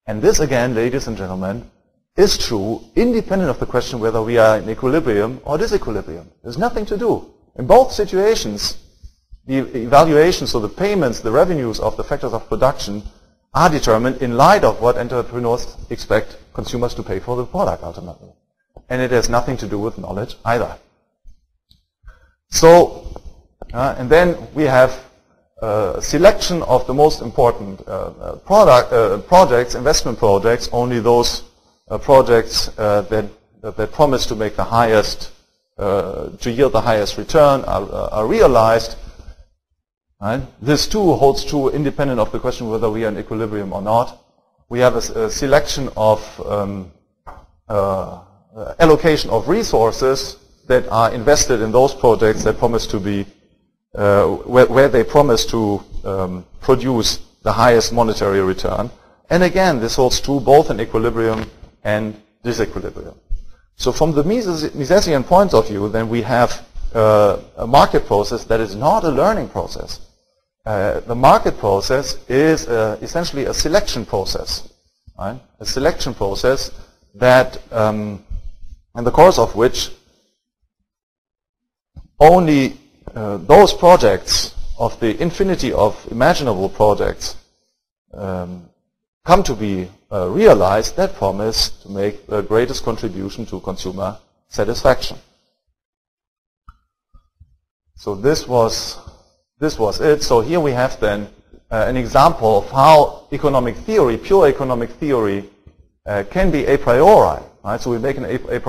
And this again, ladies and gentlemen, is true independent of the question whether we are in equilibrium or disequilibrium. There's nothing to do. In both situations, the evaluations, so the payments, the revenues of the factors of production are determined in light of what entrepreneurs expect consumers to pay for the product ultimately. And it has nothing to do with knowledge either. So, and then we have a selection of the most important projects, investment projects, only those projects that promise to make the highest to yield the highest return are realized. Right? This too holds true independent of the question whether we are in equilibrium or not. We have a selection of allocation of resources that are invested in those projects that promise to be where they promise to produce the highest monetary return. And again, this holds true both in equilibrium and disequilibrium. So from the Misesian point of view, then we have a market process that is not a learning process. The market process is essentially a selection process. Right? A selection process that, in the course of which only those projects of the infinity of imaginable projects come to be realized that promise to make the greatest contribution to consumer satisfaction. So this was it. So here we have then an example of how economic theory, pure economic theory, can be a priori. Right? So we make an a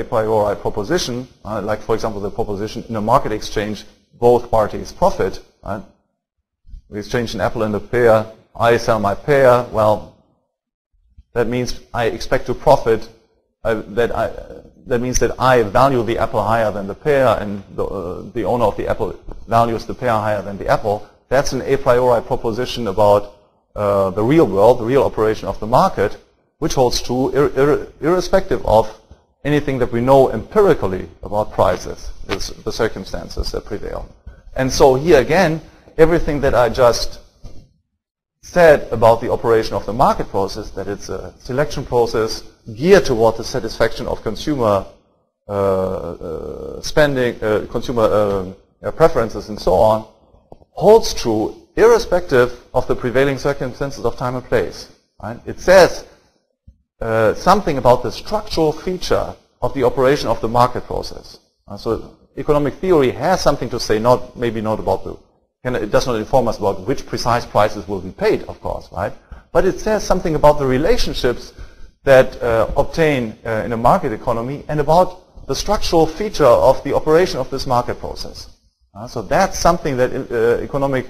priori proposition, like for example the proposition in a market exchange, both parties profit. Right? We exchange an apple and a pear. I sell my pear. Well, that means I expect to profit. That means that I value the apple higher than the pear, and the owner of the apple values the pear higher than the apple. That's an a priori proposition about the real world, the real operation of the market, which holds true irrespective of anything that we know empirically about prices, is the circumstances that prevail. And so here again, everything that I just said about the operation of the market process, that it's a selection process geared toward the satisfaction of consumer spending, consumer preferences and so on, holds true irrespective of the prevailing circumstances of time and place. Right? It says something about the structural feature of the operation of the market process. So economic theory has something to say, maybe not about the, it does not inform us about which precise prices will be paid, of course, right? But it says something about the relationships that obtain in a market economy and about the structural feature of the operation of this market process. So that's something that economic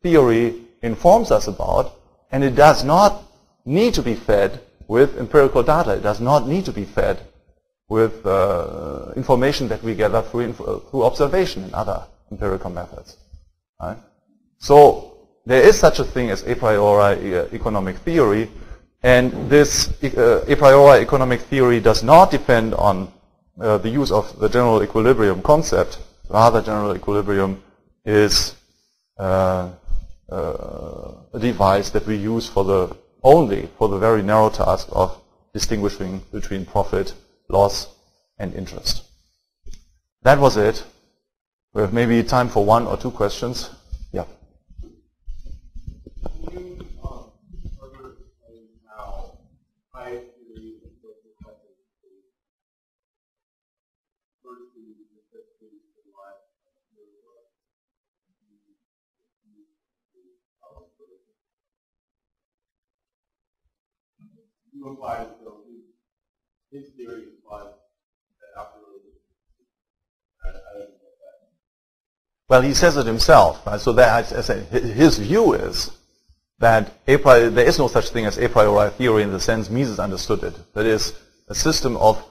theory informs us about, and it does not need to be fed with empirical data. It does not need to be fed with information that we gather through observation and other empirical methods. Right? So there is such a thing as a priori economic theory, and this a priori economic theory does not depend on the use of the general equilibrium concept. Rather, general equilibrium is a device that we use only for the very narrow task of distinguishing between profit, loss, and interest. That was it. We have maybe time for one or two questions. Yeah. Can you further explain how high theory and social methods versus the necessities of life you implied so his theory implies that after Well, he says it himself. Right? So that, I say, his view is that there is no such thing as a priori theory in the sense Mises understood it. That is a system of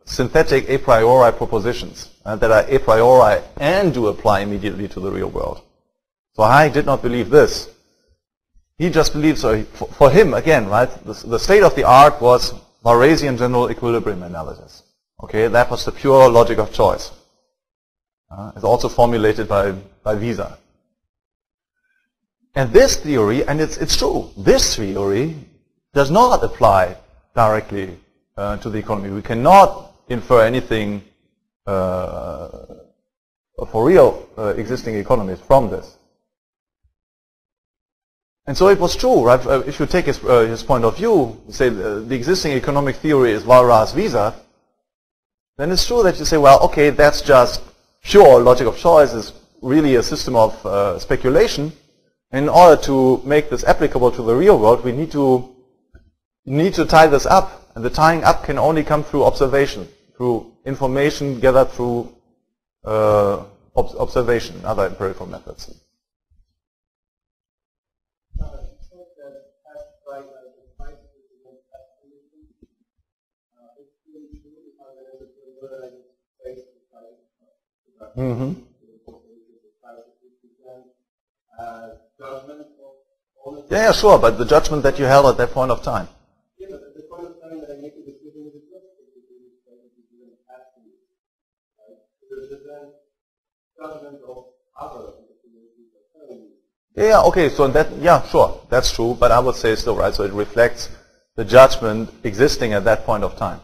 synthetic a priori propositions that are a priori and do apply immediately to the real world. So Hayek did not believe this. He just believed, so for him, again, right, the state of the art was Walrasian general equilibrium analysis. Okay, that was the pure logic of choice. It's also formulated by Visa. And this theory, and it's true, this theory does not apply directly to the economy. We cannot infer anything for real existing economies from this. And so it was true, right? If you take his point of view, say the existing economic theory is Walras Visa, then it's true that you say, well, okay, that's just pure logic of choice, is really a system of speculation. And in order to make this applicable to the real world, we need to tie this up. And the tying up can only come through observation, through information gathered through observation and other empirical methods. Mm-hmm. Yeah, sure, but the judgment that you held at that point of time. Yeah, but at the point of time that I make a decision with the judgment of other. Yeah, okay, so that, yeah, sure, that's true, but I would say still, right, so it reflects the judgment existing at that point of time.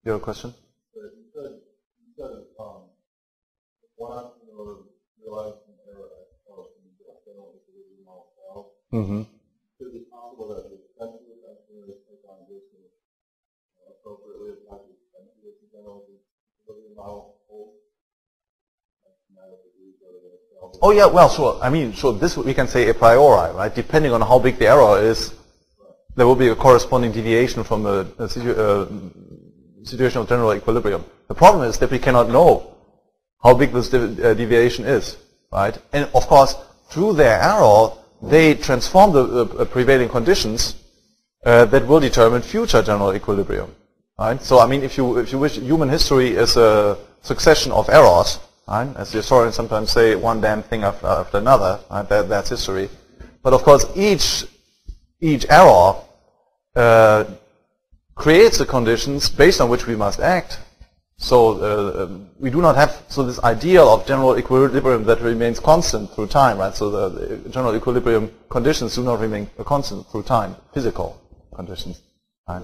You have a question? Mm-hmm. Could it be possible that the expensive estimates take on this appropriately apply to expensive general model? Oh yeah, well, sure. I mean, sure. This we can say a priori, right? Depending on how big the error is, there will be a corresponding deviation from a situation of general equilibrium. The problem is that we cannot know how big this deviation is, right? And of course, through their error, they transform the prevailing conditions that will determine future general equilibrium. Right? So I mean, if you wish, human history is a succession of errors. Right? As the historians sometimes say, one damn thing after another. Right? That's history. But of course, each error creates the conditions based on which we must act. So we do not have this ideal of general equilibrium that remains constant through time, right? So the general equilibrium conditions do not remain constant through time, physical conditions. Right?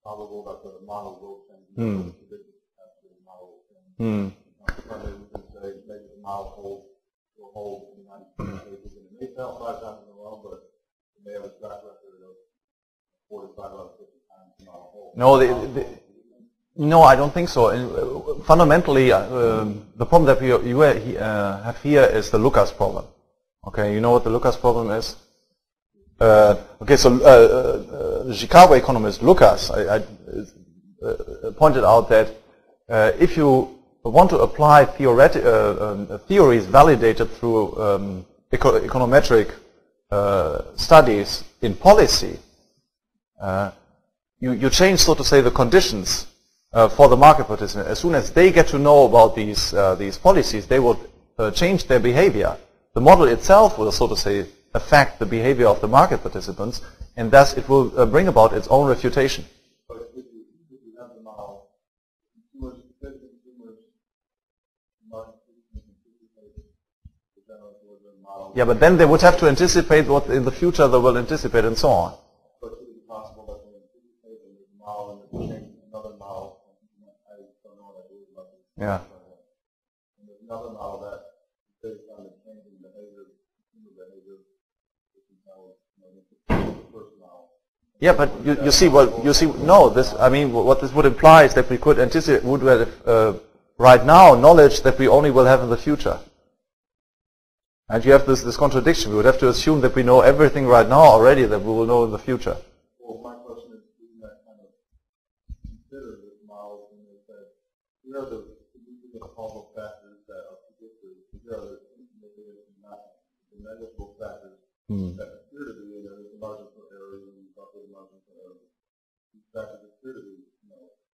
Probable that the model will change. The model will change. Maybe we can say maybe the model will hold in 90 cases, and it may fail 5 times in a row, but it may have a track record of 45 out of 50 times the model hold. No, I don't think so. Fundamentally, the problem that you have here is the Lucas problem. Okay, you know what the Lucas problem is? Okay, so the Chicago economist Lucas pointed out that if you want to apply theories validated through econometric studies in policy, you change, so to say, the conditions for the market participants. As soon as they get to know about these policies, they will change their behavior. The model itself will, so to say, affect the behavior of the market participants, and thus it will bring about its own refutation. But if you have the model, consumers must anticipate the general equilibrium model. Yeah, but then they would have to anticipate what in the future they will anticipate, and so on. But it is possible that they anticipate in this model and they change another model. I don't know what I do about this. Yeah. And there's another model that is based on the changing behavior, consumer behavior. Yeah, but you see, no, this, I mean, what this would imply is that we could anticipate, would have, right now, knowledge that we only will have in the future. And you have this contradiction. We would have to assume that we know everything right now already that we will know in the future. Well, my question is, isn't that kind of considered this model when they said, here are the significant causal factors that are predicted, here are the negligible factors that appear to be, and there is a margin for error, and you talk about the margin for error. These factors appear to be,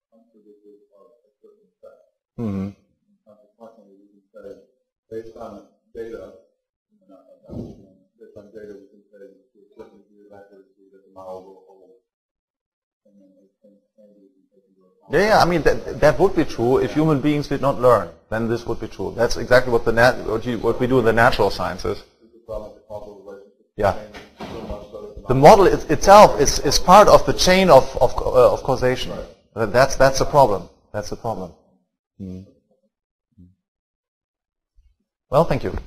unpredicted of a certain effect. And consequently, we can say, based on data, we can say to a certain degree of accuracy that the model will hold. And then we can take into account. Yeah, I mean, that would be true if human beings did not learn. Then this would be true. That's exactly what what we do in the natural sciences. Yeah. The model itself is part of the chain of causation. Right. That's the problem. That's the problem. Well, thank you.